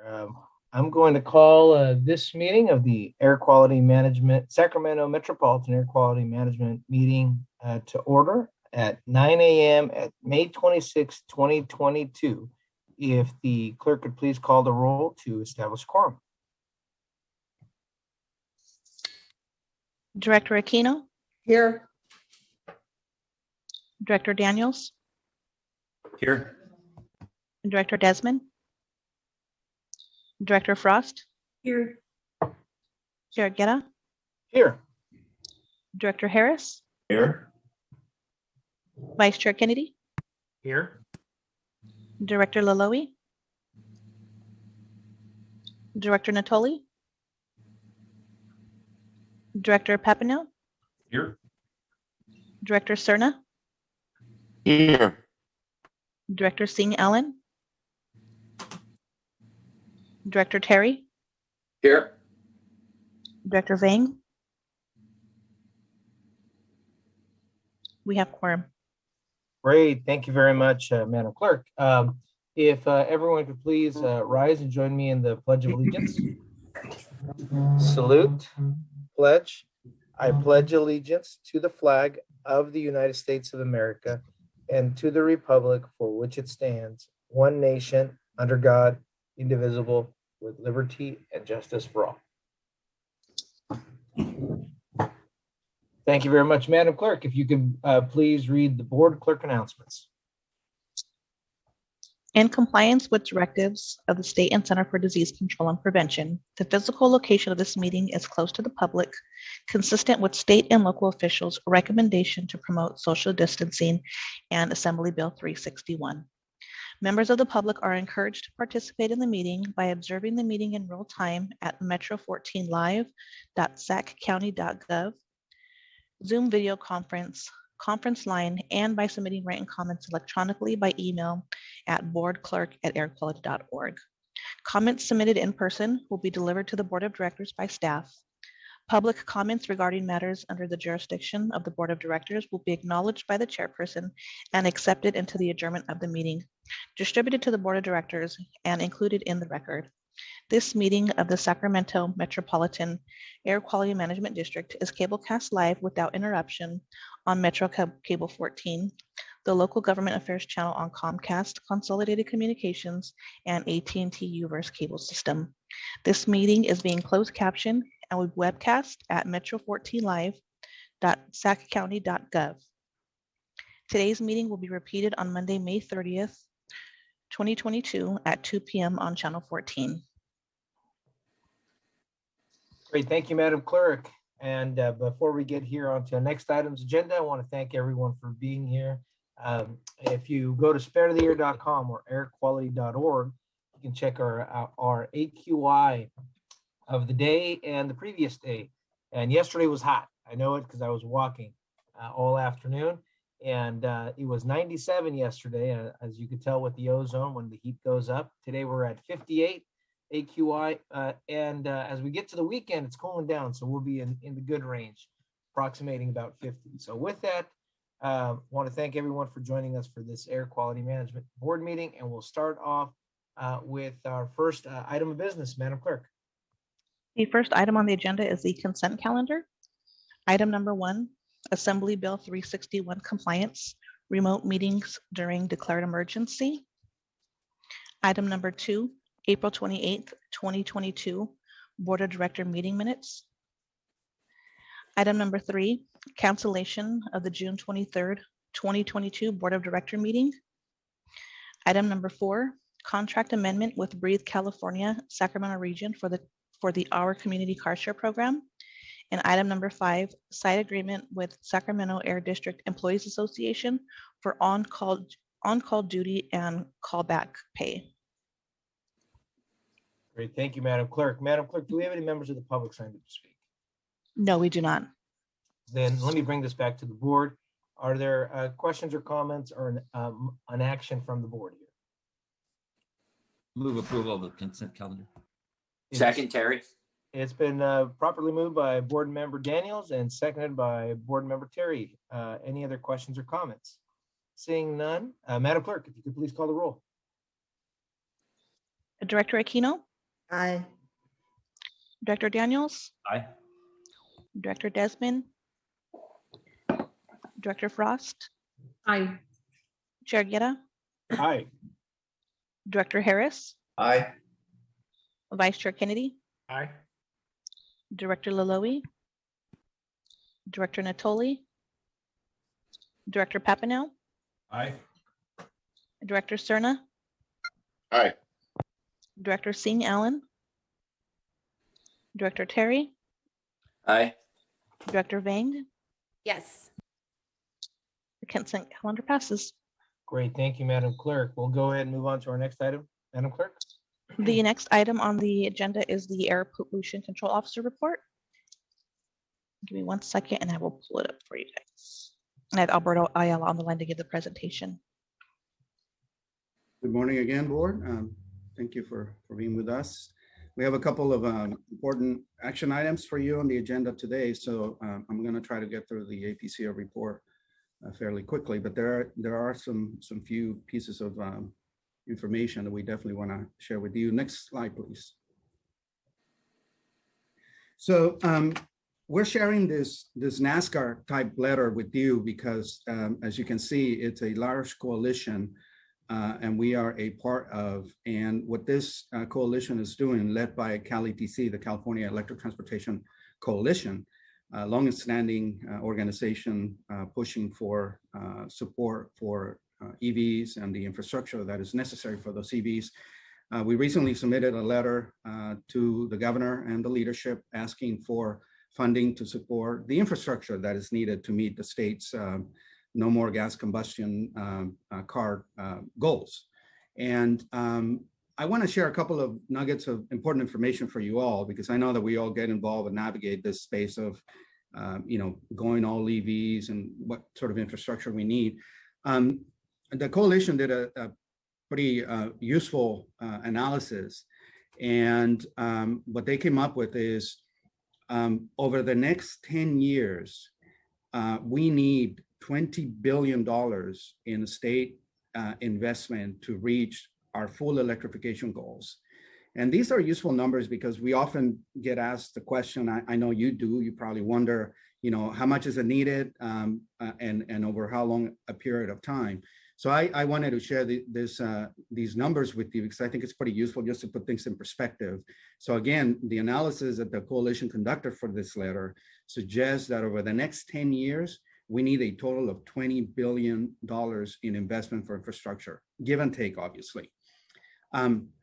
I'm going to call this meeting of the Air Quality Management, Sacramento Metropolitan Air Quality Management meeting to order at 9 a.m. at May 26, 2022. If the clerk could please call the roll to establish quorum. Director Aquino? Here. Director Daniels? Here. Director Desmond? Director Frost? Here. Chair Guerra? Here. Director Harris? Here. Vice Chair Kennedy? Here. Director Laloe? Director Natoli? Director Papineau? Here. Director Cerna? Here. Director Singh Allen? Director Terry? Here. Director Vang? We have quorum. Great. Thank you very much, Madam Clerk. If everyone could please rise and join me in the Pledge of Allegiance. Salute, pledge. I pledge allegiance to the flag of the United States of America and to the republic for which it stands, one nation, under God, indivisible, with liberty and justice for all. Thank you very much, Madam Clerk. If you could please read the board clerk announcements. In compliance with directives of the State and Center for Disease Control and Prevention, the physical location of this meeting is closed to the public, consistent with state and local officials' recommendation to promote social distancing and Assembly Bill 361. Members of the public are encouraged to participate in the meeting by observing the meeting in real time at metro14live.saccounty.gov, Zoom video conference line, and by submitting written comments electronically by email at boardclerk@airquality.org. Comments submitted in person will be delivered to the Board of Directors by staff. Public comments regarding matters under the jurisdiction of the Board of Directors will be acknowledged by the chairperson and accepted into the adjournment of the meeting, distributed to the Board of Directors and included in the record. This meeting of the Sacramento Metropolitan Air Quality Management District is cablecast live without interruption on Metro Cable 14, the local government affairs channel on Comcast Consolidated Communications, and AT&T Uverse cable system. This meeting is being closed captioned and will webcast at metro14live.saccounty.gov. Today's meeting will be repeated on Monday, May 30th, 2022 at 2 p.m. on Channel 14. Great, thank you, Madam Clerk. And before we get here onto the next item's agenda, I want to thank everyone for being here. If you go to sparetheair.com or airquality.org, you can check our AQI of the day and the previous day. And yesterday was hot. I know it because I was walking all afternoon. And it was 97 yesterday, as you could tell with the ozone when the heat goes up. Today we're at 58 AQI, and as we get to the weekend, it's cooling down, so we'll be in the good range, approximating about 50. So with that, want to thank everyone for joining us for this Air Quality Management Board meeting, and we'll start off with our first item of business, Madam Clerk. The first item on the agenda is the consent calendar. Item number 1, Assembly Bill 361 compliance, remote meetings during declared emergency. Item number 2, April 28th, 2022, Board of Director meeting minutes. Item number 3, cancellation of the June 23rd, 2022 Board of Director meeting. Item number 4, contract amendment with Breathe California, Sacramento region for the Our Community Car Share program. And item number 5, side agreement with Sacramento Air District Employees Association for on-call duty and callback pay. Great, thank you, Madam Clerk. Madam Clerk, do we have any members of the public signed up to speak? No, we do not. Then let me bring this back to the board. Are there questions or comments or an action from the board here? Move approval of the consent calendar. Second, Terry. It's been properly moved by Board Member Daniels and seconded by Board Member Terry. Any other questions or comments? Seeing none, Madam Clerk, if you could please call the roll. Director Aquino? Aye. Director Daniels, Aye. Director Desmond, Director Frost, Aye. Chair Guerra, Aye. Director Harris, Aye. Vice Chair Kennedy, Aye. Director Laloe, Director Natoli, Director Papineau, Aye. Director Cerna, Aye. Director Singh Allen, Director Terry, Aye. Director Vang. Yes. The consent calendar passes. Great. Thank you, Madam Clerk. We'll go ahead and move on to our next item. Madam Clerk? The next item on the agenda is the Air Pollution Control Officer report. Give me 1 second and I will pull it up for you guys. I have Alberto Ayala on the line to give the presentation. Good morning again, board. Thank you for being with us. We have a couple of important action items for you on the agenda today. So I'm going to try to get through the APCO report fairly quickly, but there are some few pieces of information that we definitely want to share with you. Next slide, please. So we're sharing this NASCAR type letter with you because as you can see, it's a large coalition and we are a part of, and what this coalition is doing, led by CALITC, the California Electric Transportation Coalition, longest-standing organization pushing for support for EVs and the infrastructure that is necessary for those EVs. We recently submitted a letter to the governor and the leadership asking for funding to support the infrastructure that is needed to meet the state's no more gas combustion car goals. And I want to share a couple of nuggets of important information for you all, because I know that we all get involved and navigate this space of, going all EVs and what sort of infrastructure we need. The coalition did a pretty useful analysis. And what they came up with is over the next 10 years, we need $20 billion in state investment to reach our full electrification goals. And these are useful numbers because we often get asked the question, I know you do, you probably wonder, how much is it needed and over how long a period of time. So I wanted to share these numbers with you because I think it's pretty useful just to put things in perspective. So again, the analysis that the coalition conducted for this letter suggests that over the next 10 years, we need a total of $20 billion in investment for infrastructure, give and take, obviously.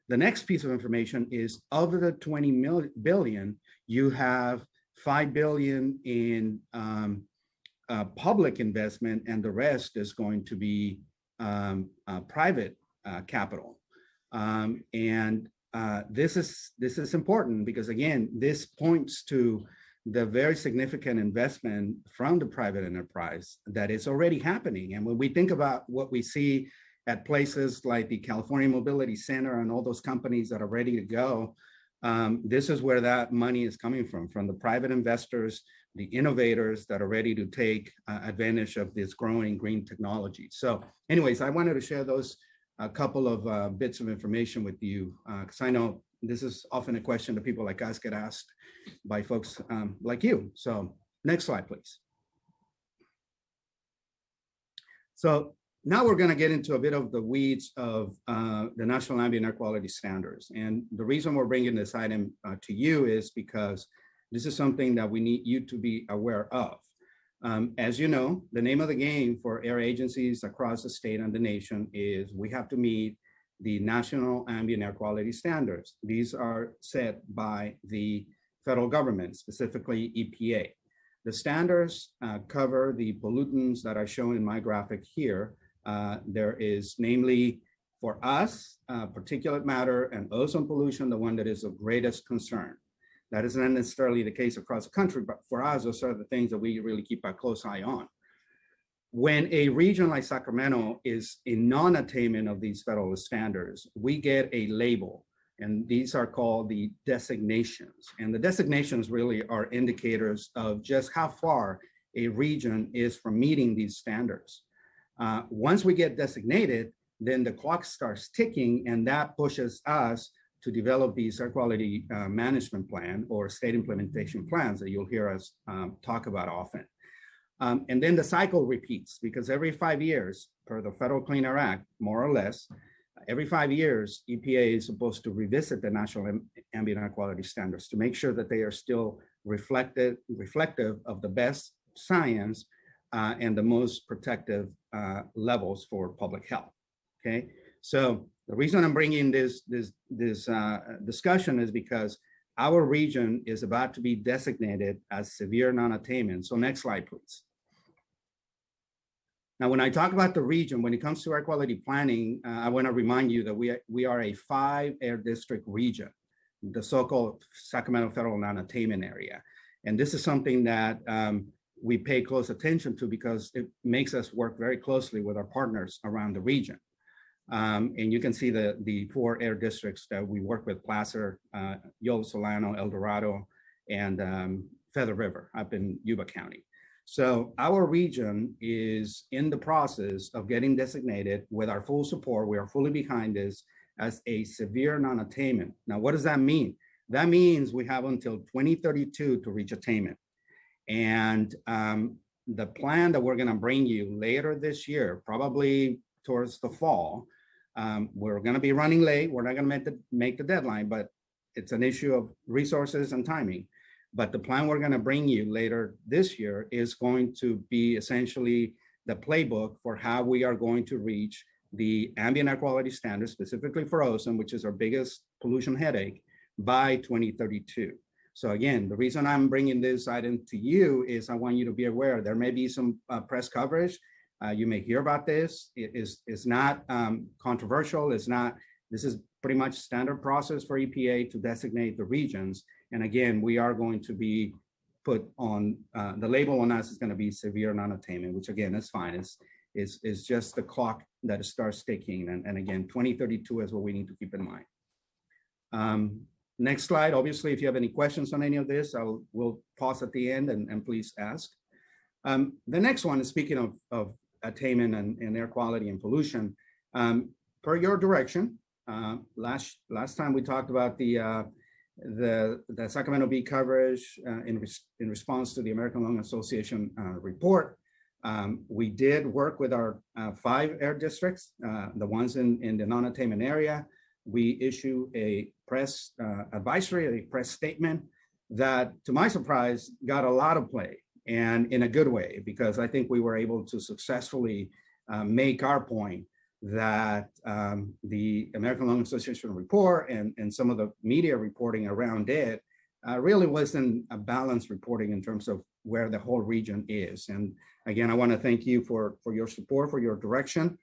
The next piece of information is of the $20 billion, you have $5 billion in public investment, and the rest is going to be private capital. This is important because, again, this points to the very significant investment from the private enterprise that is already happening. And when we think about what we see at places like the California Mobility Center and all those companies that are ready to go, this is where that money is coming from the private investors, the innovators that are ready to take advantage of this growing green technology. So anyways, I wanted to share those a couple of bits of information with you, because I know this is often a question that people like us get asked by folks like you. So next slide, please. So now we're going to get into a bit of the weeds of the National Ambient Air Quality Standards. And the reason we're bringing this item to you is because this is something that we need you to be aware of. As you know, the name of the game for air agencies across the state and the nation is we have to meet the National Ambient Air Quality Standards. These are set by the federal government, specifically EPA. The standards cover the pollutants that are shown in my graphic here. There is namely for us, particulate matter and ozone pollution, the one that is of greatest concern. That is not necessarily the case across the country, but for us, those are the things that we really keep a close eye on. When a region like Sacramento is in non-attainment of these federal standards, we get a label, and these are called the designations. And the designations really are indicators of just how far a region is from meeting these standards. Once we get designated, then the clock starts ticking, and that pushes us to develop these air quality management plan or state implementation plans that you'll hear us talk about often. And then the cycle repeats because every 5 years, per the Federal Clean Air Act, more or less, every 5 years, EPA is supposed to revisit the national ambient air quality standards to make sure that they are still reflective of the best science and the most protective levels for public health. Okay, so the reason I'm bringing this discussion is because our region is about to be designated as severe non-attainment. So next slide, please. Now, when I talk about the region, when it comes to air quality planning, I want to remind you that we are a 5 air district region, the so-called Sacramento Federal Non-Attainment Area. And this is something that we pay close attention to because it makes us work very closely with our partners around the region. And you can see the 4 air districts that we work with: Placer, Yolo Solano, El Dorado, and Feather River up in Yuba County. So our region is in the process of getting designated with our full support. We are fully behind this as a severe non-attainment. Now, what does that mean? That means we have until 2032 to reach attainment. And the plan that we're going to bring you later this year, probably towards the fall, we're going to be running late. We're not going to make the deadline, but it's an issue of resources and timing. But the plan we're going to bring you later this year is going to be essentially the playbook for how we are going to reach the ambient air quality standards, specifically for ozone, which is our biggest pollution headache, by 2032. So again, the reason I'm bringing this item to you is I want you to be aware there may be some press coverage. You may hear about this. It's not controversial. This is pretty much standard process for EPA to designate the regions. And again, we are going to be put on, the label on us is going to be severe non-attainment, which again, is fine. It's just the clock that starts ticking. And again, 2032 is what we need to keep in mind. Next slide. Obviously, if you have any questions on any of this, we'll pause at the end and please ask. The next one is speaking of attainment and air quality and pollution. Per your direction, last time we talked about the Sacramento Bee coverage in response to the American Lung Association report. We did work with our 5 air districts, the ones in the non-attainment area. We issue a press advisory, a press statement that, to my surprise, got a lot of play, and in a good way, because I think we were able to successfully make our point that the American Lung Association report and some of the media reporting around it really wasn't a balanced reporting in terms of where the whole region is. And again, I want to thank you for your support, for your direction.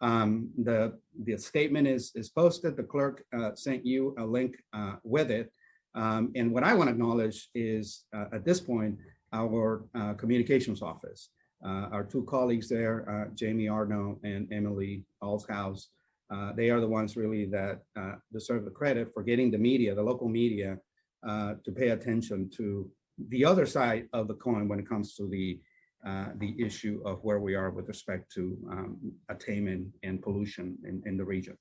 The statement is posted. The clerk sent you a link with it. And what I want to acknowledge is at this point, our communications office. Our 2 colleagues there, Jamie Arno and Emily Alshouse, they are the ones really that deserve the credit for getting the media, the local media, to pay attention to the other side of the coin when it comes to the issue of where we are with respect to attainment and pollution in the region.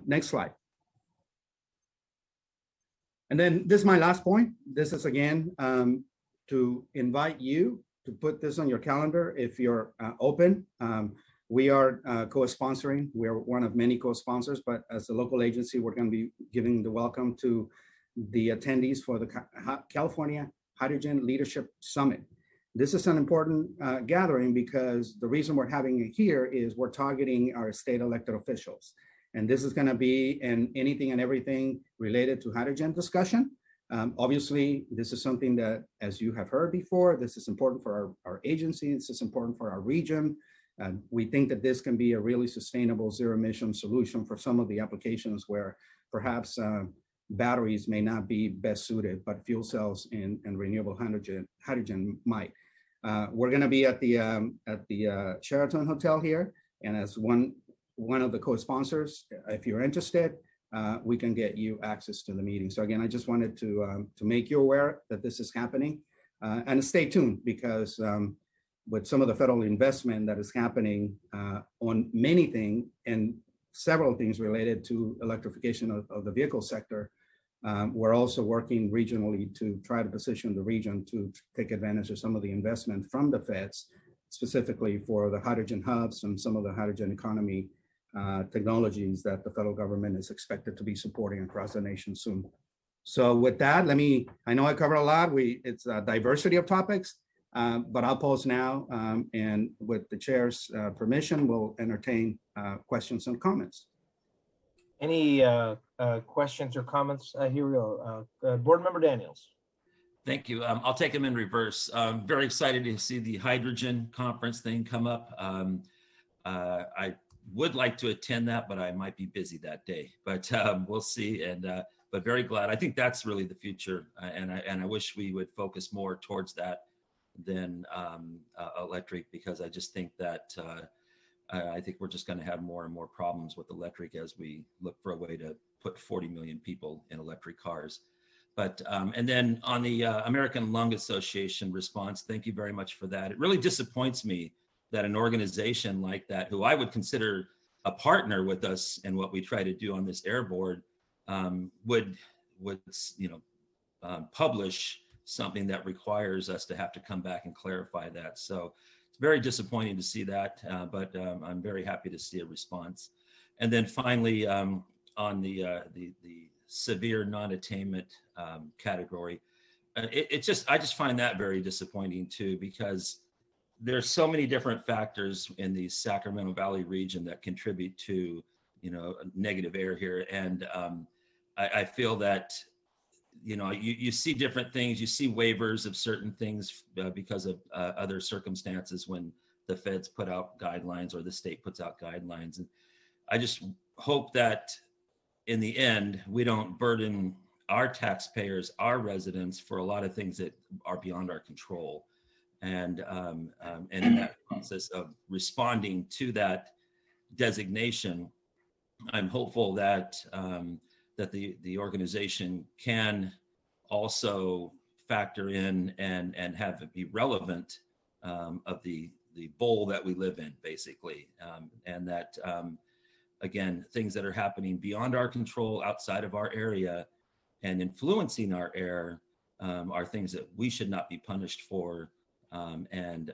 Next slide. And then this is my last point. This is again to invite you to put this on your calendar if you're open. We are co-sponsoring. We're one of many co-sponsors, but as a local agency, we're going to be giving the welcome to the attendees for the California Hydrogen Leadership Summit. This is an important gathering because the reason we're having it here is we're targeting our state elected officials. And this is going to be in anything and everything related to hydrogen discussion. Obviously, this is something that, as you have heard before, this is important for our agency. This is important for our region. We think that this can be a really sustainable zero emission solution for some of the applications where perhaps batteries may not be best suited, but fuel cells and renewable hydrogen might. We're going to be at the Sheraton Hotel here, and as one of the co-sponsors, if you're interested, we can get you access to the meeting. So again, I just wanted to make you aware that this is happening, and stay tuned because with some of the federal investment that is happening on many things, and several things related to electrification of the vehicle sector. We're also working regionally to try to position the region to take advantage of some of the investment from the feds, specifically for the hydrogen hubs and some of the hydrogen economy technologies that the federal government is expected to be supporting across the nation soon. So with that, I know I covered a lot. It's a diversity of topics, but I'll pause now, and with the chair's permission, we'll entertain questions and comments. Any questions or comments? Here we go. Board Member Daniels. Thank you. I'll take them in reverse. I'm very excited to see the hydrogen conference thing come up. I would like to attend that, but I might be busy that day. But we'll see. And but very glad. I think that's really the future, and I wish we would focus more towards that than electric, because I just think that I think we're just going to have more and more problems with electric as we look for a way to put 40 million people in electric cars. But and then on the American Lung Association response, thank you very much for that. It really disappoints me that an organization like that, who I would consider a partner with us in what we try to do on this air board, would publish something that requires us to have to come back and clarify that. So it's very disappointing to see that, but I'm very happy to see a response. And then finally, on the severe non-attainment category, I just find that very disappointing too, because there's so many different factors in the Sacramento Valley region that contribute to, negative air here. And I feel that, you see different things, you see waivers of certain things because of other circumstances when the feds put out guidelines or the state puts out guidelines. And I just hope that in the end, we don't burden our taxpayers, our residents, for a lot of things that are beyond our control. And in that process of responding to that designation, I'm hopeful that that the organization can also factor in and have it be relevant of the bowl that we live in, basically, and that again, things that are happening beyond our control, outside of our area, and influencing our air are things that we should not be punished for. And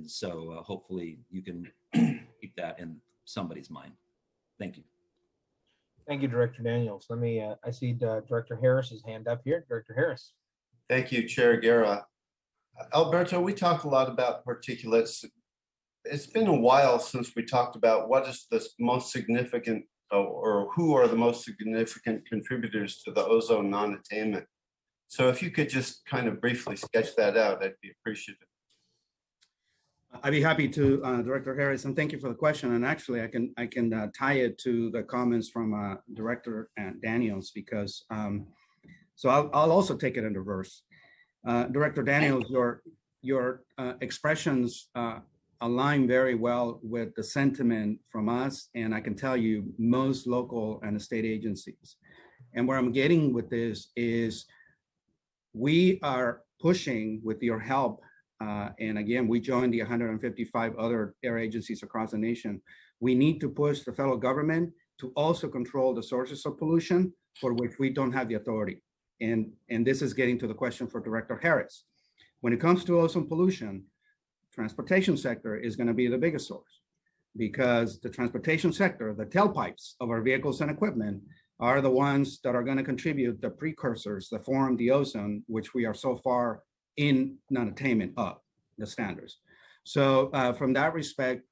so hopefully you can keep that in somebody's mind. Thank you. Thank you, Director Daniels. Let me, I see Director Harris's hand up here. Director Harris. Thank you, Chair Guerra. Alberto, we talk a lot about particulates. It's been a while since we talked about what is the most significant, or who are the most significant contributors to the ozone non-attainment. So if you could just kind of briefly sketch that out, I'd be appreciative. I'd be happy to, Director Harris, and thank you for the question. And actually, I can tie it to the comments from Director Daniels, because so I'll also take it in reverse. Director Daniels, your expressions align very well with the sentiment from us, and I can tell you most local and state agencies. And where I'm getting with this is we are pushing with your help. And again, we joined the 155 other air agencies across the nation. We need to push the federal government to also control the sources of pollution for which we don't have the authority. And this is getting to the question for Director Harris. When it comes to ozone pollution, transportation sector is going to be the biggest source, because the transportation sector, the tailpipes of our vehicles and equipment, are the ones that are going to contribute the precursors that form the ozone, which we are so far in non-attainment of the standards. So from that respect,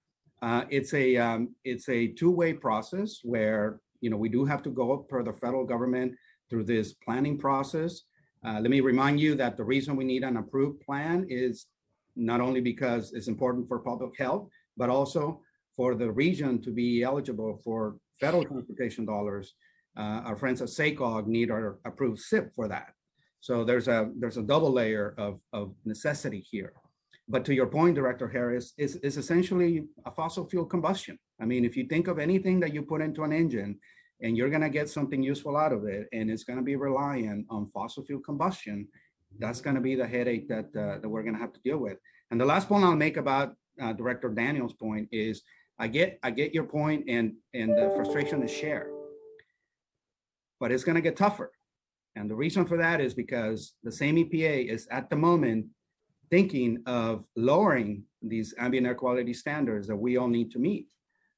it's a two-way process where we do have to go per the federal government through this planning process. Let me remind you that the reason we need an approved plan is not only because it's important for public health, but also for the region to be eligible for federal transportation dollars. Our friends at SACOG need our approved SIP for that. So there's a double layer of necessity here. But to your point, Director Harris, is essentially a fossil fuel combustion. I mean, if you think of anything that you put into an engine and you're going to get something useful out of it, and it's going to be reliant on fossil fuel combustion, that's going to be the headache that we're going to have to deal with. And the last point I'll make about Director Daniels' point is I get your point, and the frustration is shared, but it's going to get tougher. And the reason for that is because the same EPA is at the moment thinking of lowering these ambient air quality standards that we all need to meet.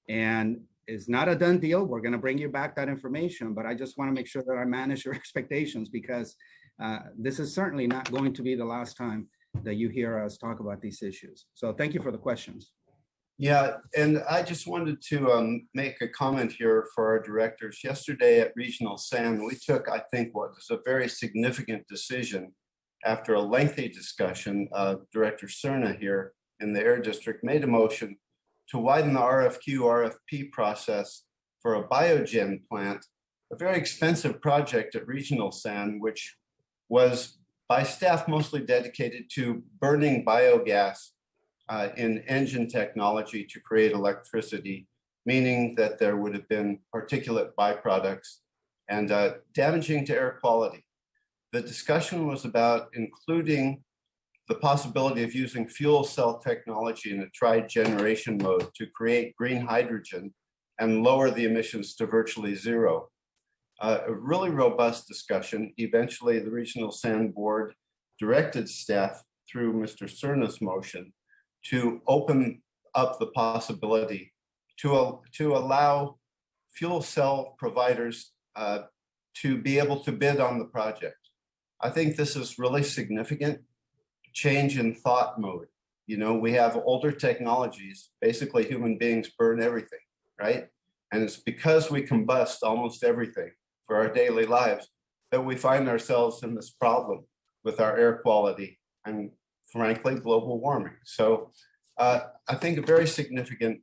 And it's not a done deal. We're going to bring you back that information, but I just want to make sure that I manage your expectations, because this is certainly not going to be the last time that you hear us talk about these issues. So thank you for the questions. Yeah, and I just wanted to make a comment here for our directors. Yesterday at Regional SAN, we took, I think, what was a very significant decision after a lengthy discussion. Director Cerna here in the Air District made a motion to widen the RFQ-RFP process for a biogen plant, a very expensive project at Regional SAN, which was by staff mostly dedicated to burning biogas in engine technology to create electricity, meaning that there would have been particulate byproducts and damaging to air quality. The discussion was about including the possibility of using fuel cell technology in a tri-generation mode to create green hydrogen and lower the emissions to virtually zero. A really robust discussion. Eventually, the Regional SAN Board directed staff through Mr. Cerna's motion to open up the possibility to allow fuel cell providers to be able to bid on the project. I think this is really significant change in thought mode. You know, we have older technologies, basically human beings burn everything, right? And it's because we combust almost everything for our daily lives that we find ourselves in this problem with our air quality and frankly, global warming. So I think a very significant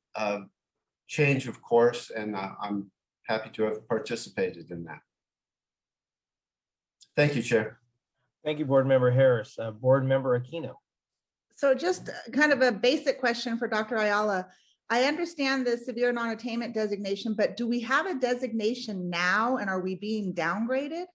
change of course, and I'm happy to have participated in that. Thank you, Chair. Thank you, Board Member Harris. Board Member Aquino. So just kind of a basic question for Dr. Ayala. I understand the severe non-attainment designation, but do we have a designation now, and are we being downgraded?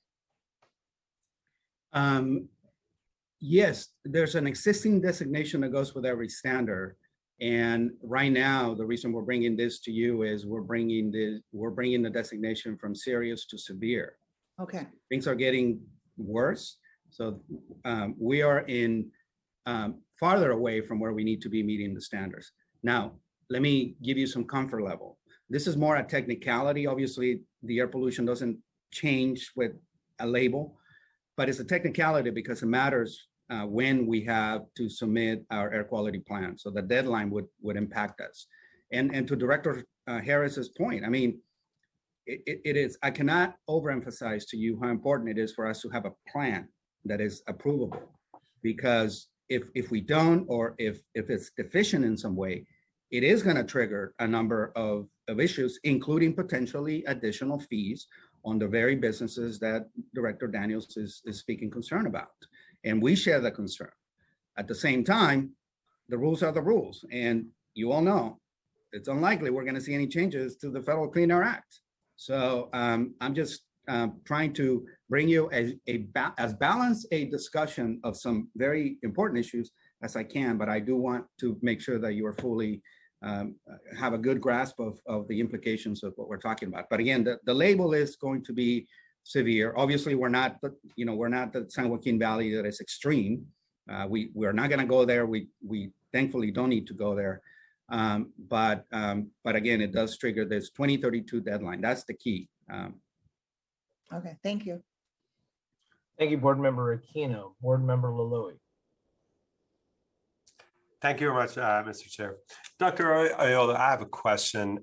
Yes, there's an existing designation that goes with every standard. And right now, the reason we're bringing this to you is we're bringing the designation from serious to severe. Okay. Things are getting worse. So we are in farther away from where we need to be meeting the standards. Now, let me give you some comfort level. This is more a technicality. Obviously, the air pollution doesn't change with a label, but it's a technicality because it matters when we have to submit our air quality plan. So the deadline would impact us. And to Director Harris's point, I mean, it is, I cannot overemphasize to you how important it is for us to have a plan that is approvable, because if we don't, or if it's deficient in some way, it is going to trigger a number of issues, including potentially additional fees on the very businesses that Director Daniels is speaking concern about. And we share the concern. At the same time, the rules are the rules. And you all know it's unlikely we're going to see any changes to the Federal Clean Air Act. So I'm just trying to bring you as balanced a discussion of some very important issues as I can, but I do want to make sure that you are fully have a good grasp of the implications of what we're talking about. But again, the label is going to be severe. Obviously, we're not the San Joaquin Valley that is extreme. We're not going to go there. We thankfully don't need to go there. But again, it does trigger this 2032 deadline. That's the key. Okay, thank you. Thank you, Board Member Aquino. Board Member Laloy. Thank you very much, Mr. Chair. Dr. Ayala, I have a question.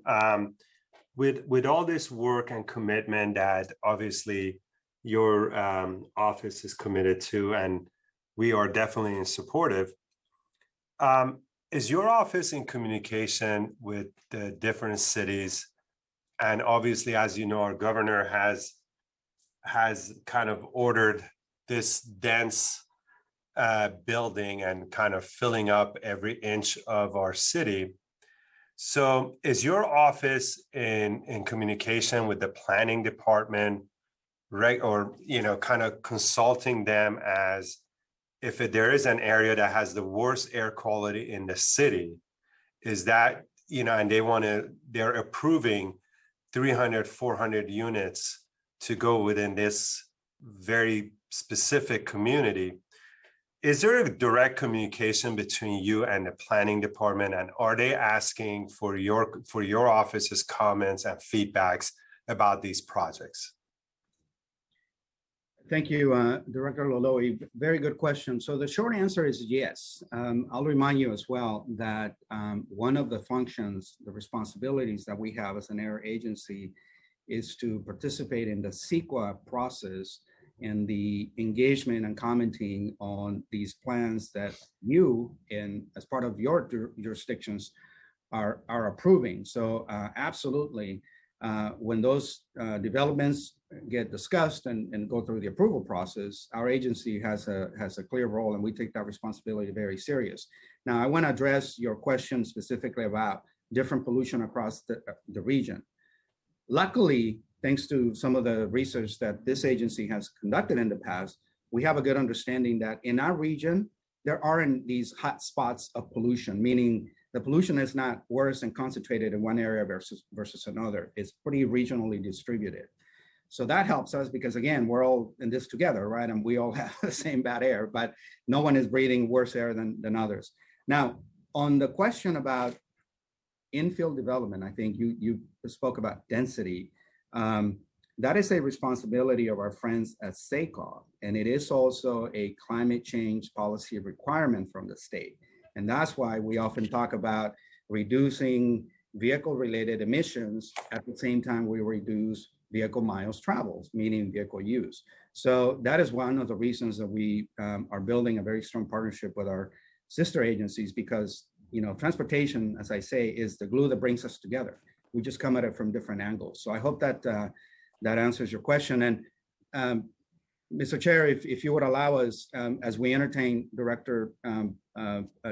With all this work and commitment that obviously your office is committed to, and we are definitely supportive, is your office in communication with the different cities? And obviously, as you know, our governor has kind of ordered this dense building and kind of filling up every inch of our city. So is your office in communication with the planning department, right? Or, you know, kind of consulting them as if there is an area that has the worst air quality in the city, is that and they're approving 300, 400 units to go within this very specific community. Is there a direct communication between you and the planning department, and are they asking for your office's comments and feedbacks about these projects? Thank you, Director Loloi. Very good question. So the short answer is yes. I'll remind you as well that one of the functions, the responsibilities that we have as an air agency is to participate in the CEQA process and the engagement and commenting on these plans that you, as part of your jurisdictions, are approving. So absolutely, when those developments get discussed and go through the approval process, our agency has a clear role, and we take that responsibility very serious. Now, I want to address your question specifically about different pollution across the region. Luckily, thanks to some of the research that this agency has conducted in the past, we have a good understanding that in our region, there aren't these hot spots of pollution, meaning the pollution is not worse and concentrated in one area versus another. It's pretty regionally distributed. So that helps us because, again, we're all in this together, right? And we all have the same bad air, but no one is breathing worse air than others. Now, on the question about infill development, I think you spoke about density. That is a responsibility of our friends at SACOG, and it is also a climate change policy requirement from the state. And that's why we often talk about reducing vehicle-related emissions at the same time we reduce vehicle miles traveled, meaning vehicle use. So that is one of the reasons that we are building a very strong partnership with our sister agencies, because transportation, as I say, is the glue that brings us together. We just come at it from different angles. So I hope that that answers your question. And Mr. Chair, if you would allow us, as we entertain Director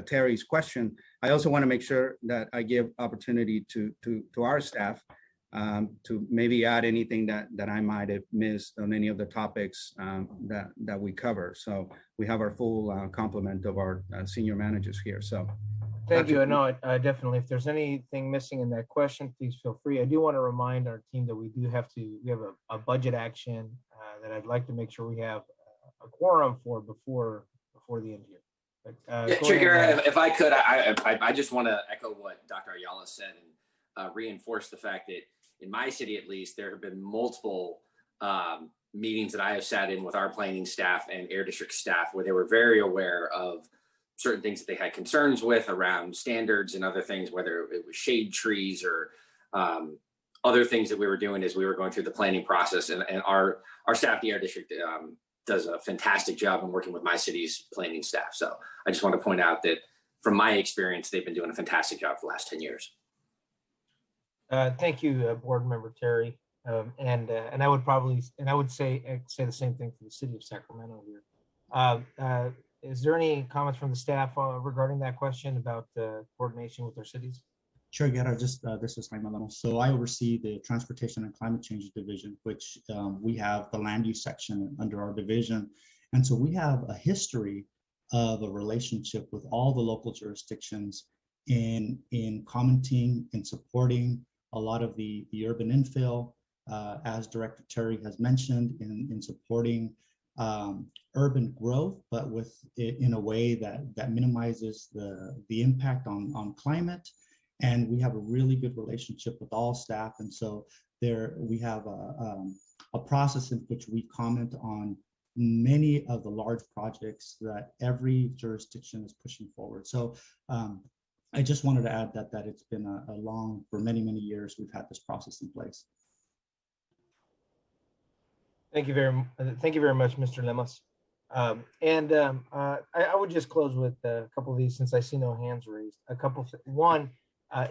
Terry's question, I also want to make sure that I give opportunity to our staff to maybe add anything that I might have missed on any of the topics that we cover. So we have our full complement of our senior managers here. So. Thank you. I know definitely, if there's anything missing in that question, please feel free. I do want to remind our team that we have a budget action that I'd like to make sure we have a quorum for before the end here. But, Chair Guerra, if I could, I just want to echo what Dr. Ayala said and reinforce the fact that in my city, at least, there have been multiple meetings that I have sat in with our planning staff and air district staff where they were very aware of certain things that they had concerns with around standards and other things, whether it was shade trees or other things that we were doing as we were going through the planning process. And our staff, the air district, does a fantastic job in working with my city's planning staff. So I just want to point out that from my experience, they've been doing a fantastic job for the last 10 years. Thank you, Board Member Terry. And I would say the same thing for the city of Sacramento here. Is there any comments from the staff regarding that question about coordination with our cities? Sure, Guerra, this is Jaime Lemos. So I oversee the Transportation and Climate Change Division, which we have the land use section under our division. And so we have a history of a relationship with all the local jurisdictions in commenting and supporting a lot of the urban infill, as Director Terry has mentioned, in supporting urban growth, but in a way that minimizes the impact on climate. And we have a really good relationship with all staff. And so we have a process in which we comment on many of the large projects that every jurisdiction is pushing forward. So I just wanted to add that it's been for many, many years, we've had this process in place. Thank you very much, Mr. Lemos. I would just close with a couple of these since I see no hands raised. One,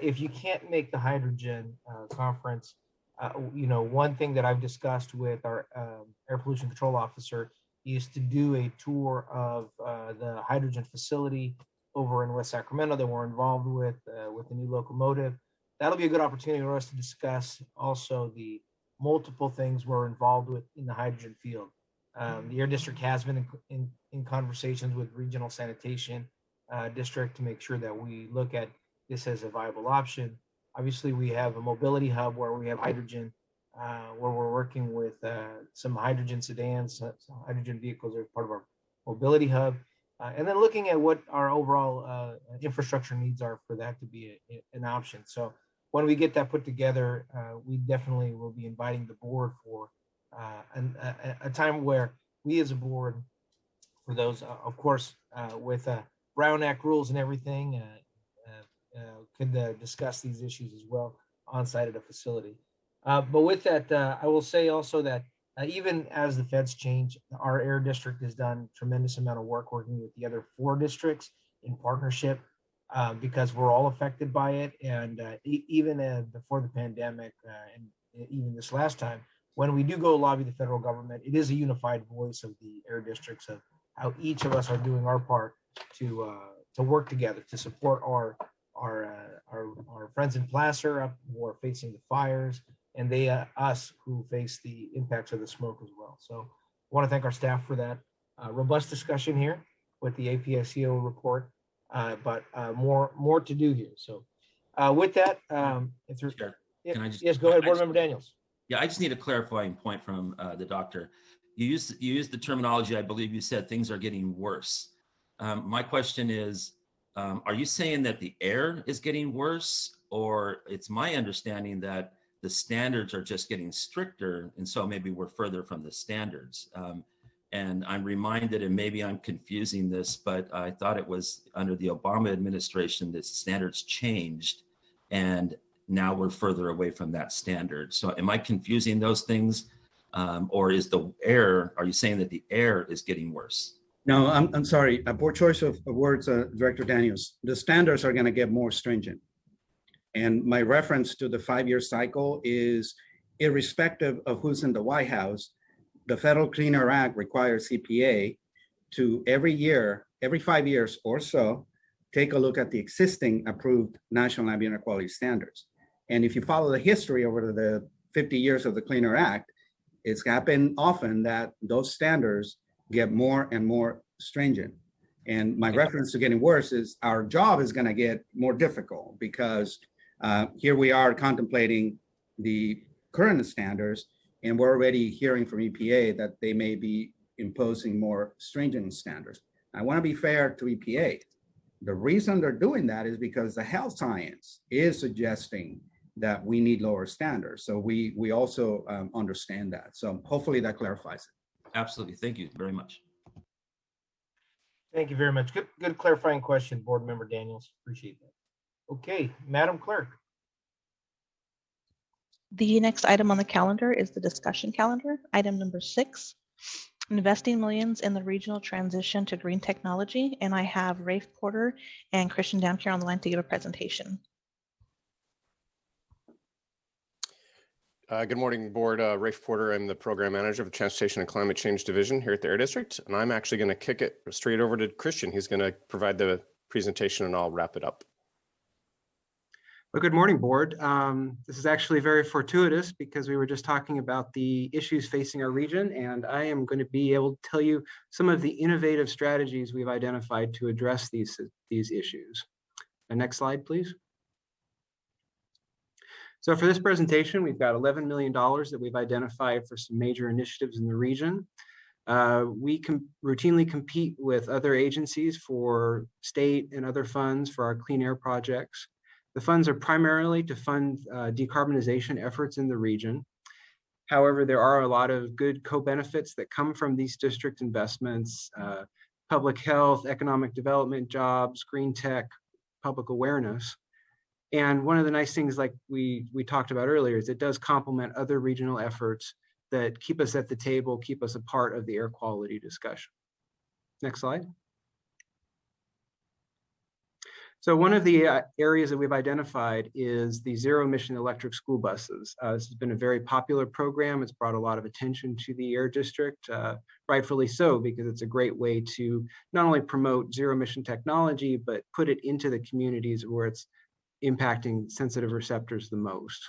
if you can't make the hydrogen conference, one thing that I've discussed with our air pollution control officer is to do a tour of the hydrogen facility over in West Sacramento that we're involved with the new locomotive. That'll be a good opportunity for us to discuss also the multiple things we're involved with in the hydrogen field. The Air District has been in conversations with Regional Sanitation District to make sure that we look at this as a viable option. Obviously, we have a mobility hub where we have hydrogen, where we're working with some hydrogen sedans, some hydrogen vehicles are part of our mobility hub. And then looking at what our overall infrastructure needs are for that to be an option. So when we get that put together, we definitely will be inviting the board for a time where we as a board, for those, of course, with Brown Act rules and everything, could discuss these issues as well on site at a facility. But with that, I will say also that even as the feds change, our air district has done a tremendous amount of work working with the other 4 districts in partnership, because we're all affected by it. And even before the pandemic, and even this last time, when we do go lobby the federal government, it is a unified voice of the air districts of how each of us are doing our part to work together to support our friends in Placer who are facing the fires, and they us who face the impacts of the smoke as well. So I want to thank our staff for that robust discussion here with the APSCO report, but more to do here. So with that, if there's, Sure. Can I just, yes, go ahead, Board Member Daniels. Yeah, I just need a clarifying point from the doctor. You used the terminology, I believe you said things are getting worse. My question is, are you saying that the air is getting worse, or it's my understanding that the standards are just getting stricter, and so maybe we're further from the standards? And I'm reminded, and maybe I'm confusing this, but I thought it was under the Obama administration that standards changed, and now we're further away from that standard. So am I confusing those things? Or is the air, are you saying that the air is getting worse? No, I'm sorry. A poor choice of words, Director Daniels. The standards are going to get more stringent. And my reference to the 5-year cycle is irrespective of who's in the White House, the Federal Clean Air Act requires EPA to every year, every 5 years or so, take a look at the existing approved national ambient air quality standards. And if you follow the history over the 50 years of the Clean Air Act, it's happened often that those standards get more and more stringent. And my reference to getting worse is our job is going to get more difficult, because here we are contemplating the current standards, and we're already hearing from EPA that they may be imposing more stringent standards. I want to be fair to EPA. The reason they're doing that is because the health science is suggesting that we need lower standards. So we also understand that. So hopefully that clarifies it. Absolutely. Thank you very much. Thank you very much. Good clarifying question, Board Member Daniels. Appreciate that. Okay, Madam Clerk. The next item on the calendar is the discussion calendar. Item number 6, investing millions in the regional transition to green technology. And I have Rafe Porter and Christian down here on the line to give a presentation. Good morning, Board. Rafe Porter. I'm the Program Manager of the Transportation and Climate Change Division here at the Air District. And I'm actually going to kick it straight over to Christian. He's going to provide the presentation and I'll wrap it up. Well, good morning, Board. This is actually very fortuitous because we were just talking about the issues facing our region, and I am going to be able to tell you some of the innovative strategies we've identified to address these issues. The next slide, please. So for this presentation, we've got $11 million that we've identified for some major initiatives in the region. We routinely compete with other agencies for state and other funds for our clean air projects. The funds are primarily to fund decarbonization efforts in the region. However, there are a lot of good co-benefits that come from these district investments: public health, economic development, jobs, green tech, public awareness. And one of the nice things, like we talked about earlier, is it does complement other regional efforts that keep us at the table, keep us a part of the air quality discussion. Next slide. So one of the areas that we've identified is the zero emission electric school buses. This has been a very popular program. It's brought a lot of attention to the Air District, rightfully so, because it's a great way to not only promote zero emission technology, but put it into the communities where it's impacting sensitive receptors the most.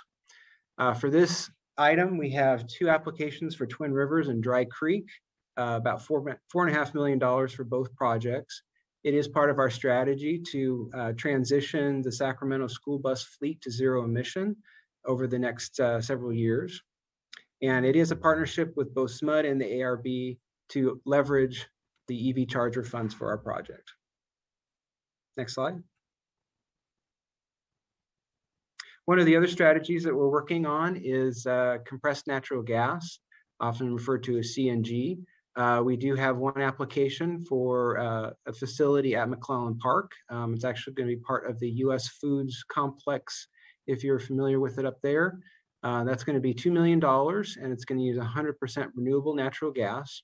For this item, we have 2 applications for Twin Rivers and Dry Creek, about $4.5 million for both projects. It is part of our strategy to transition the Sacramento school bus fleet to zero emission over the next several years. And it is a partnership with both SMUD and the ARB to leverage the EV charger funds for our project. Next slide. One of the other strategies that we're working on is compressed natural gas, often referred to as CNG. We do have one application for a facility at McClellan Park. It's actually going to be part of the US Foods Complex, if you're familiar with it up there. That's going to be $2 million, and it's going to use 100% renewable natural gas.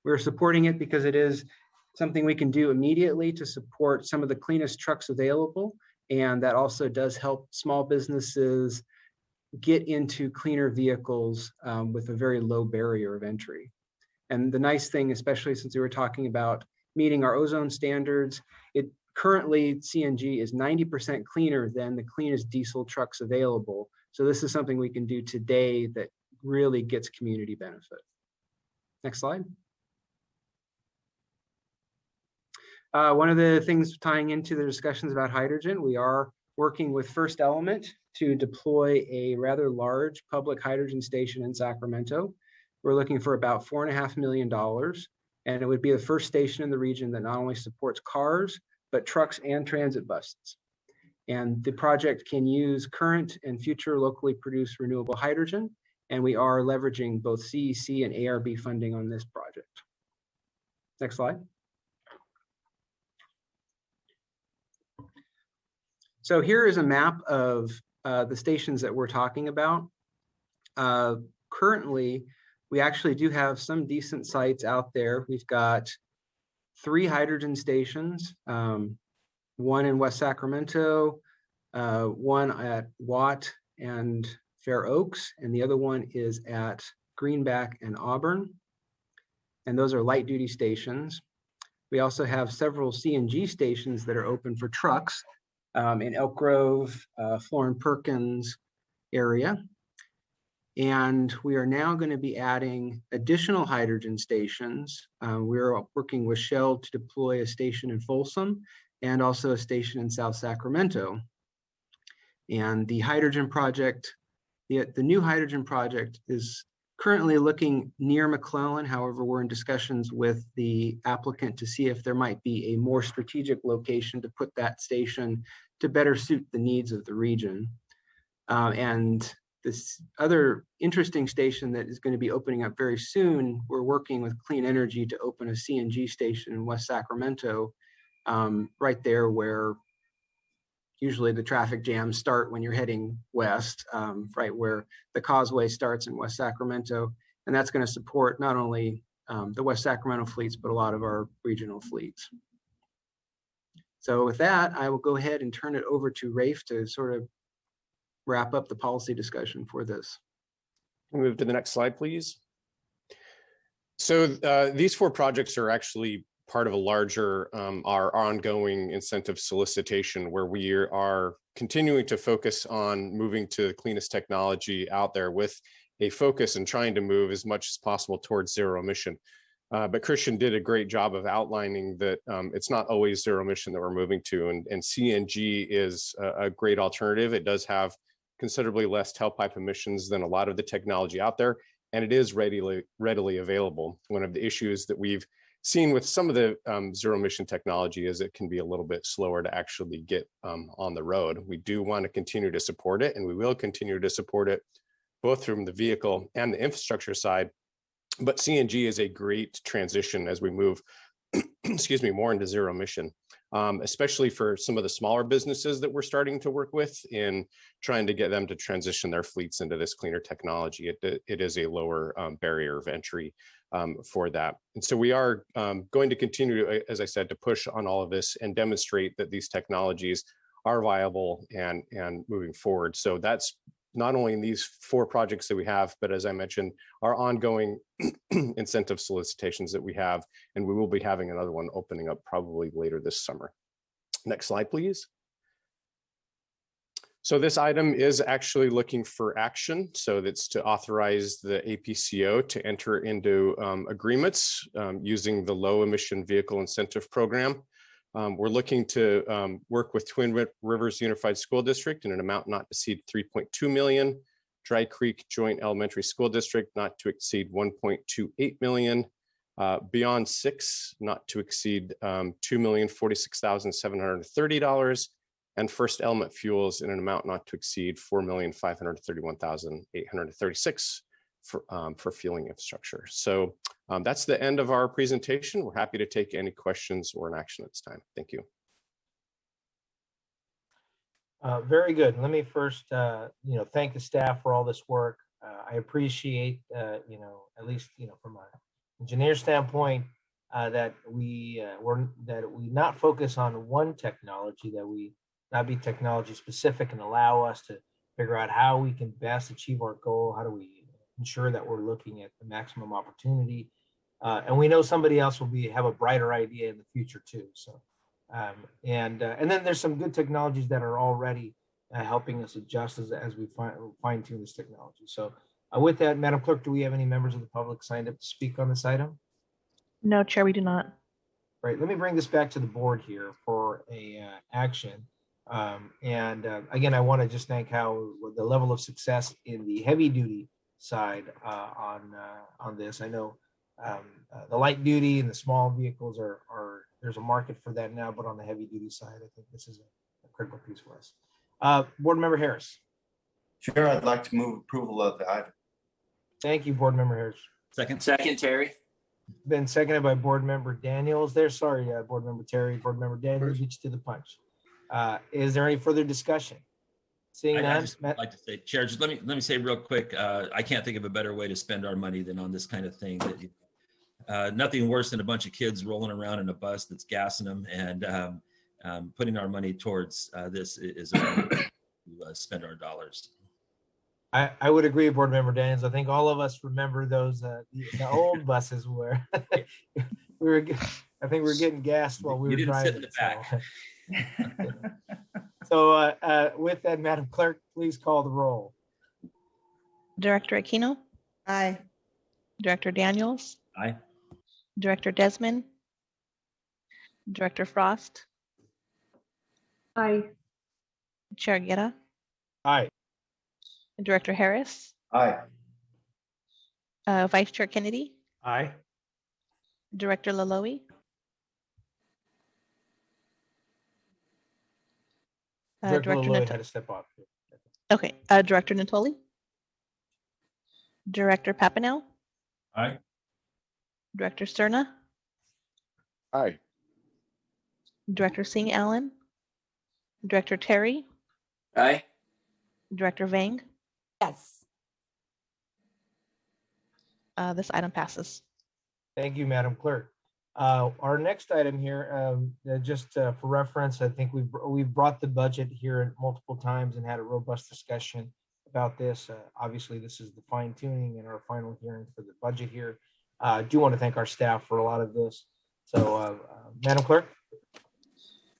We're supporting it because it is something we can do immediately to support some of the cleanest trucks available. And that also does help small businesses get into cleaner vehicles with a very low barrier of entry. And the nice thing, especially since we were talking about meeting our ozone standards, currently CNG is 90% cleaner than the cleanest diesel trucks available. So this is something we can do today that really gets community benefit. Next slide. One of the things tying into the discussions about hydrogen, we are working with First Element to deploy a rather large public hydrogen station in Sacramento. We're looking for about $4.5 million, and it would be the first station in the region that not only supports cars, but trucks and transit buses. And the project can use current and future locally produced renewable hydrogen, and we are leveraging both CEC and ARB funding on this project. Next slide. So here is a map of the stations that we're talking about. Currently, we actually do have some decent sites out there. We've got 3 hydrogen stations, one in West Sacramento, one at Watt and Fair Oaks, and the other one is at Greenback and Auburn. And those are light duty stations. We also have several CNG stations that are open for trucks in Elk Grove, Florin Perkins area. And we are now going to be adding additional hydrogen stations. We're working with Shell to deploy a station in Folsom and also a station in South Sacramento. And the hydrogen project, the new hydrogen project is currently looking near McClellan. However, we're in discussions with the applicant to see if there might be a more strategic location to put that station to better suit the needs of the region. And this other interesting station that is going to be opening up very soon, we're working with Clean Energy to open a CNG station in West Sacramento, right there where usually the traffic jams start when you're heading west, right where the causeway starts in West Sacramento. And that's going to support not only the West Sacramento fleets, but a lot of our regional fleets. So with that, I will go ahead and turn it over to Rafe to sort of wrap up the policy discussion for this. We'll move to the next slide, please. So these 4 projects are actually part of a larger, our ongoing incentive solicitation, where we are continuing to focus on moving to the cleanest technology out there with a focus and trying to move as much as possible towards zero emission. But Christian did a great job of outlining that it's not always zero emission that we're moving to, and CNG is a great alternative. It does have considerably less tailpipe emissions than a lot of the technology out there, and it is readily available. One of the issues that we've seen with some of the zero emission technology is it can be a little bit slower to actually get on the road. We do want to continue to support it, and we will continue to support it both from the vehicle and the infrastructure side. But CNG is a great transition as we move, excuse me, more into zero emission, especially for some of the smaller businesses that we're starting to work with in trying to get them to transition their fleets into this cleaner technology. It is a lower barrier of entry for that. And so we are going to continue to, as I said, to push on all of this and demonstrate that these technologies are viable and moving forward. So that's not only in these 4 projects that we have, but as I mentioned, our ongoing incentive solicitations that we have, and we will be having another one opening up probably later this summer. Next slide, please. So this item is actually looking for action. So that's to authorize the APCO to enter into agreements using the low emission vehicle incentive program. We're looking to work with Twin Rivers Unified School District in an amount not to exceed 3.2 million, Dry Creek Joint Elementary School District not to exceed 1.28 million, Beyond 6 not to exceed $2,046,730, and First Element Fuels in an amount not to exceed $4,531,836 for fueling infrastructure. So that's the end of our presentation. We're happy to take any questions or an action at this time. Thank you. Very good. Let me first, thank the staff for all this work. I appreciate, at least, from an engineer standpoint, that we not focus on one technology, that we not be technology specific and allow us to figure out how we can best achieve our goal. How do we ensure that we're looking at the maximum opportunity? And we know somebody else will have a brighter idea in the future too. So, and then there's some good technologies that are already helping us adjust as we fine tune this technology. So with that, Madam Clerk, do we have any members of the public signed up to speak on this item? No, Chair, we do not. Right, let me bring this back to the board here for a action. Again, I want to just thank how the level of success in the heavy duty side on this. I know the light duty and the small vehicles are there's a market for that now, but on the heavy duty side, I think this is a critical piece for us. Board Member Harris. Chair, I'd like to move approval of the item. Thank you, Board Member Harris. Second, Terry. Been seconded by Board Member Daniels. Sorry, Board Member Terry. Board Member Daniels, beat you to the punch. Is there any further discussion? Seeing none, I just like to say, Chair, just let me say real quick. I can't think of a better way to spend our money than on this kind of thing. Nothing worse than a bunch of kids rolling around in a bus that's gassing them, and putting our money towards this is a way to spend our dollars. I would agree, Board Member Daniels. I think all of us remember those the old buses where I think we were getting gassed while we were driving. Sit in the back. So with that, Madam Clerk, please call the roll. Director Aquino? Aye. Director Daniels? Aye. Director Desmond? Director Frost? Aye. Chair Guerra? Aye. Director Harris? Aye. Vice Chair Kennedy? Aye. Director Laloe? Director Laloe had to step off. Okay. Director Natoli? Director Papineau? Aye. Director Sterna? Aye. Director Singh Allen? Director Terry? Aye. Director Vang? Yes. This item passes. Thank you, Madam Clerk. Our next item here, just for reference, I think we've brought the budget here multiple times and had a robust discussion about this. Obviously, this is the fine tuning in our final hearing for the budget here. I do want to thank our staff for a lot of this. So, Madam Clerk.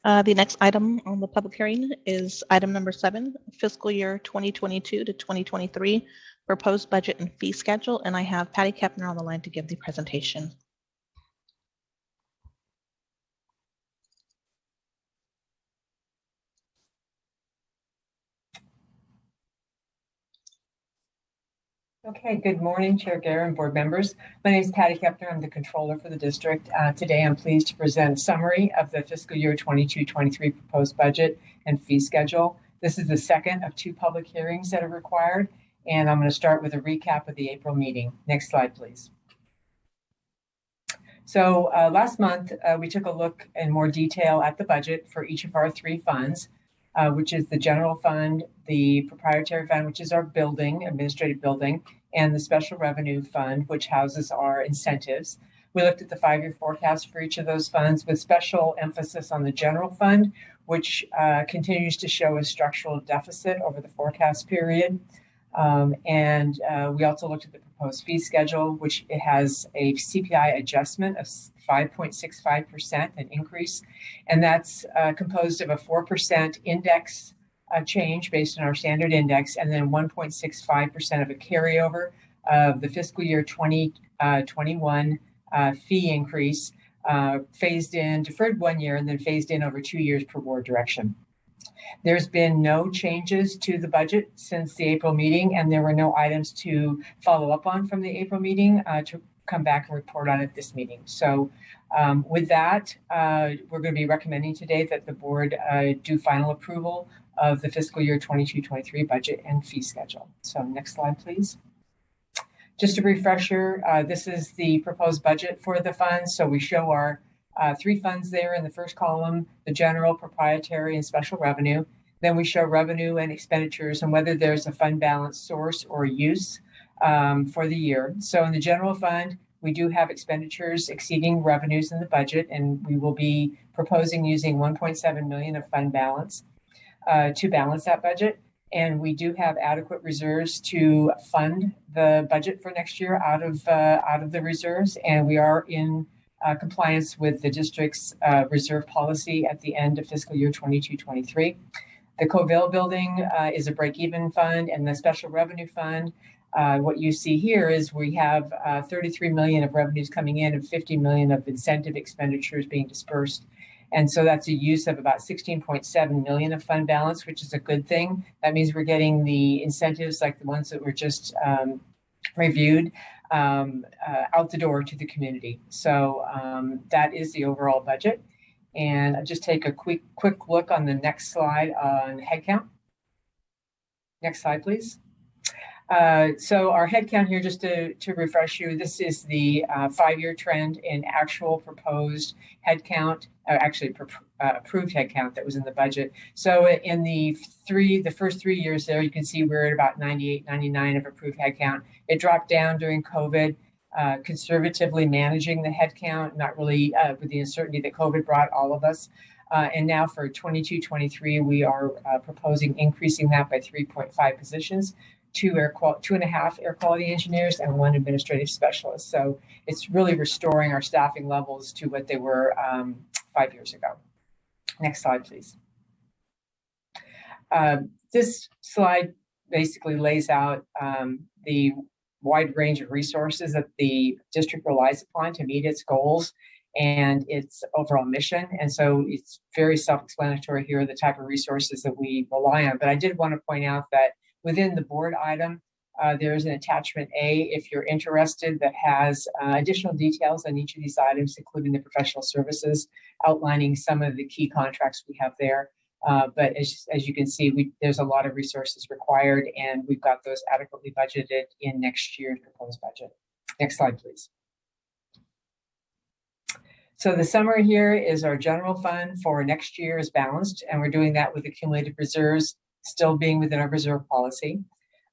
The next item on the public hearing is item number 7, fiscal year 2022 to 2023, proposed budget and fee schedule. And I have Patty Kepner on the line to give the presentation. Okay, good morning, Chair Guerra and board members. My name is Patty Kepner. I'm the controller for the district. Today, I'm pleased to present a summary of the fiscal year 22-23 proposed budget and fee schedule. This is the second of 2 public hearings that are required, and I'm going to start with a recap of the April meeting. Next slide, please. So last month, we took a look in more detail at the budget for each of our 3 funds, which is the general fund, the proprietary fund, which is our building, administrative building, and the special revenue fund, which houses our incentives. We looked at the 5-year forecast for each of those funds with special emphasis on the general fund, which continues to show a structural deficit over the forecast period. We also looked at the proposed fee schedule, which it has a CPI adjustment of 5.65%, an increase, and that's composed of a 4% index change based on our standard index, and then 1.65% of a carryover of the fiscal year 2021 fee increase, phased in, deferred 1 year, and then phased in over 2 years per board direction. There's been no changes to the budget since the April meeting, and there were no items to follow up on from the April meeting to come back and report on at this meeting. So with that, we're going to be recommending today that the board do final approval of the fiscal year 22-23 budget and fee schedule. So next slide, please. Just a refresher, this is the proposed budget for the funds. So we show our 3 funds there in the first column, the general, proprietary, and special revenue. Then we show revenue and expenditures and whether there's a fund balance source or use for the year. So in the general fund, we do have expenditures exceeding revenues in the budget, and we will be proposing using 1.7 million of fund balance to balance that budget. And we do have adequate reserves to fund the budget for next year out of the reserves, and we are in compliance with the district's reserve policy at the end of fiscal year 22-23. The Covell building is a break-even fund, and the special revenue fund, what you see here is we have 33 million of revenues coming in and 50 million of incentive expenditures being dispersed. And so that's a use of about 16.7 million of fund balance, which is a good thing. That means we're getting the incentives like the ones that were just reviewed out the door to the community. So that is the overall budget. And I'll just take a quick look on the next slide on headcount. Next slide, please. So our headcount here, just to refresh you, this is the 5-year trend in actual proposed headcount, actually approved headcount that was in the budget. So in the first 3 years there, you can see we're at about 98, 99 of approved headcount. It dropped down during COVID, conservatively managing the headcount, not really with the uncertainty that COVID brought all of us. And now for 22-23, we are proposing increasing that by 3.5 positions. 2.5 air quality engineers and 1 administrative specialist. So it's really restoring our staffing levels to what they were 5 years ago. Next slide, please. This slide basically lays out the wide range of resources that the district relies upon to meet its goals and its overall mission. And so it's very self-explanatory here, the type of resources that we rely on. But I did want to point out that within the board item, there's an attachment A, if you're interested, that has additional details on each of these items, including the professional services, outlining some of the key contracts we have there. But as you can see, there's a lot of resources required, and we've got those adequately budgeted in next year's proposed budget. Next slide, please. So the summary here is our general fund for next year is balanced, and we're doing that with accumulated reserves still being within our reserve policy.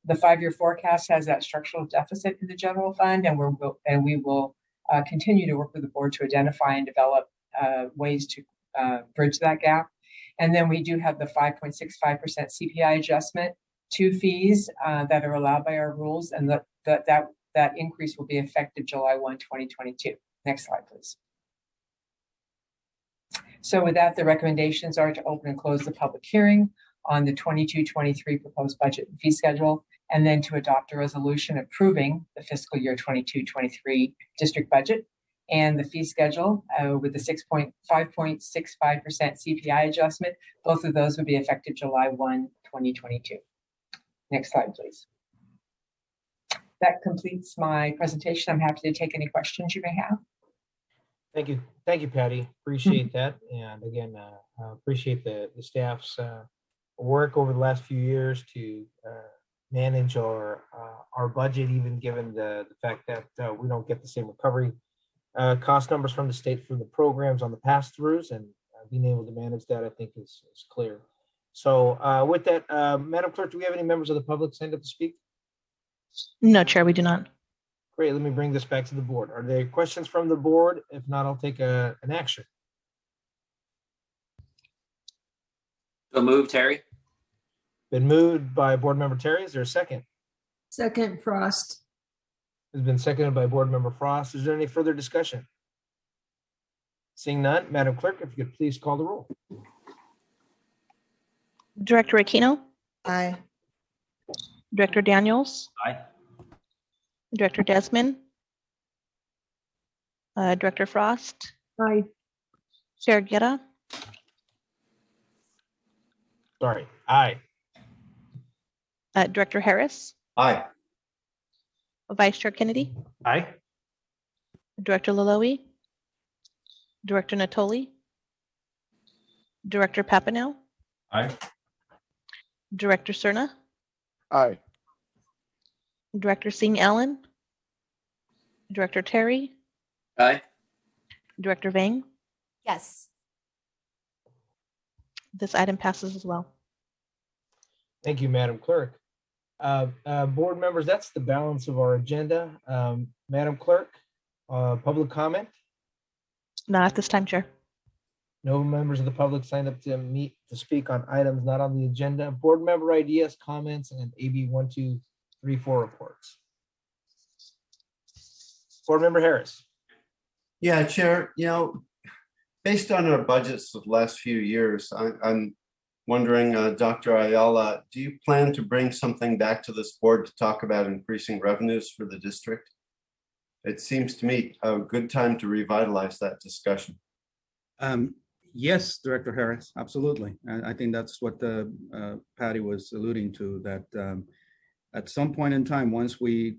The 5-year forecast has that structural deficit in the general fund, and we will continue to work with the board to identify and develop ways to bridge that gap. And then we do have the 5.65% CPI adjustment to fees that are allowed by our rules, and that increase will be effective July 1, 2022. Next slide, please. So with that, the recommendations are to open and close the public hearing on the 22-23 proposed budget and fee schedule, and then to adopt a resolution approving the fiscal year 22-23 district budget and the fee schedule with the 5.65% CPI adjustment. Both of those would be effective July 1, 2022. Next slide, please. That completes my presentation. I'm happy to take any questions you may have. Thank you, Patty. Appreciate that, and again, appreciate the staff's work over the last few years to manage our budget, even given the fact that we don't get the same recovery cost numbers from the state for the programs on the pass-throughs, and being able to manage that, I think, is clear. So with that, Madam Clerk, do we have any members of the public signed up to speak? No, Chair, we do not. Great. Let me bring this back to the board. Are there questions from the board? If not, I'll take an action. So moved, Terry. Been moved by Board Member Terry. Is there a second? Second, Frost. It's been seconded by Board Member Frost. Is there any further discussion? Seeing none, Madam Clerk, if you could please call the roll. Director Aquino, Aye. Director Daniels, Aye. Director Desmond, Director Frost, Aye. Chair Guerra, Sorry. Aye. Director Harris, Aye. Vice Chair Kennedy, Aye. Director Laloe, Director Natoli, Director Papineau, Aye. Director Cerna, Aye. Director Singh Allen, Director Terry, Aye. Director Vang. Yes. This item passes as well. Thank you, Madam Clerk. Board members, that's the balance of our agenda. Madam Clerk, public comment? Not at this time, Chair. No members of the public signed up to speak on items not on the agenda. Board member ideas, comments, and AB 1234 reports. Board member Harris. Yeah, Chair, based on our budgets of the last few years, I'm wondering, Dr. Ayala, do you plan to bring something back to this board to talk about increasing revenues for the district? It seems to me a good time to revitalize that discussion. Yes, Director Harris, absolutely. I think that's what Patty was alluding to, that at some point in time, once we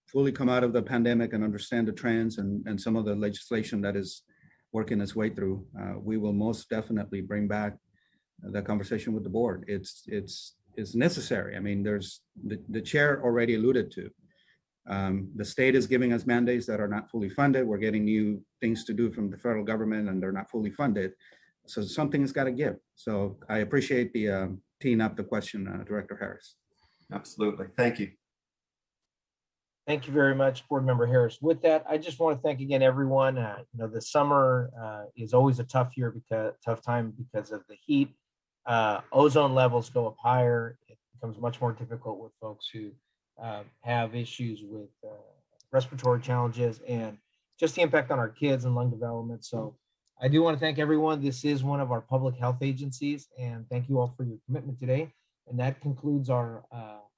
fully come out of the pandemic and understand the trends and some of the legislation that is working its way through, we will most definitely bring back the conversation with the board. It's necessary. I mean, there's the chair already alluded to. The state is giving us mandates that are not fully funded. We're getting new things to do from the federal government and they're not fully funded. So something's got to give. So I appreciate the teeing up the question, Director Harris. Absolutely. Thank you. Thank you very much, Board Member Harris. With that, I just want to thank again everyone. The summer is always a tough time because of the heat. Ozone levels go up higher. It becomes much more difficult with folks who have issues with respiratory challenges and just the impact on our kids and lung development. So I do want to thank everyone. This is one of our public health agencies, and thank you all for your commitment today. And that concludes our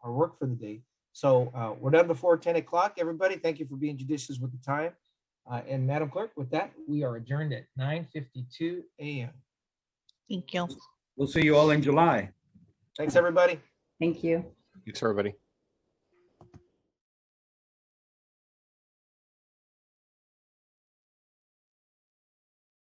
work for the day. So we're done before 10 o'clock. Everybody, thank you for being judicious with the time. And Madam Clerk, with that, we are adjourned at 9:52 a.m. Thank you. We'll see you all in July. Thanks, everybody. Thank you. Thanks, everybody.